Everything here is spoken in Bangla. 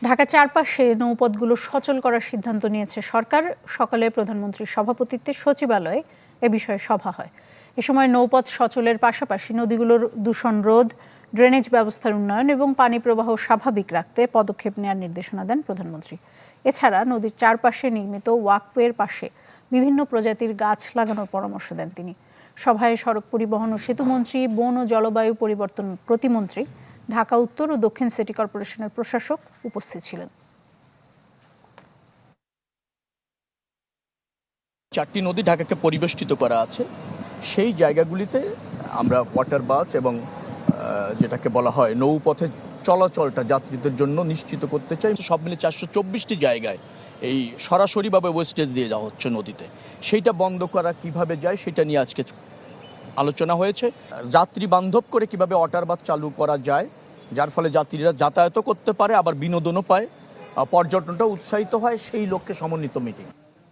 ঢাকার চারপাশে নৌপথগুলো সচল করার সিদ্ধান্ত নিয়েছে সরকার। সকালে প্রধানমন্ত্রীর সভাপতিত্বে সচিবালয়ে এ বিষয়ে সভা হয়। এ সময় নৌপথ সচলের পাশাপাশি নদীগুলোর দূষণ রোধ, ড্রেনেজ ব্যবস্থার উন্নয়ন এবং পানি প্রবাহ স্বাভাবিক রাখতে পদক্ষেপ নেওয়ার নির্দেশনা দেন প্রধানমন্ত্রী। এছাড়া নদীর চারপাশে নির্মিত ওয়াকওয়ের পাশে বিভিন্ন প্রজাতির গাছ লাগানোর পরামর্শ দেন তিনি। সভায় সড়ক পরিবহন ও সেতুমন্ত্রী, বন ও জলবায়ু পরিবর্তন প্রতিমন্ত্রী, ঢাকা উত্তর ও দক্ষিণ সিটি কর্পোরেশনের প্রশাসক উপস্থিত ছিলেন। 4টি নদী ঢাকাকে পরিবেষ্টিত করা আছে। সেই জায়গাগুলিতে আমরা ওয়াটার বাথ এবং যেটাকে বলা হয় নৌপথে চলাচলটা যাত্রীদের জন্য নিশ্চিত করতে চাই। সব মিলে 424টি জায়গায় এই সরাসরিভাবে ওয়েস্টেজ দিয়ে যাওয়া হচ্ছে নদীতে, সেইটা বন্ধ করা কিভাবে যায় সেটা নিয়ে আজকে আলোচনা হয়েছে। যাত্রী বান্ধব করে কিভাবে ওয়াটার বাথ চালু করা যায়, যার ফলে যাত্রীরা যাতায়াতও করতে পারে, আবার বিনোদনও পায়, পর্যটনটা উৎসাহিত হয়, সেই লক্ষ্যে সমন্বিত মিটিং।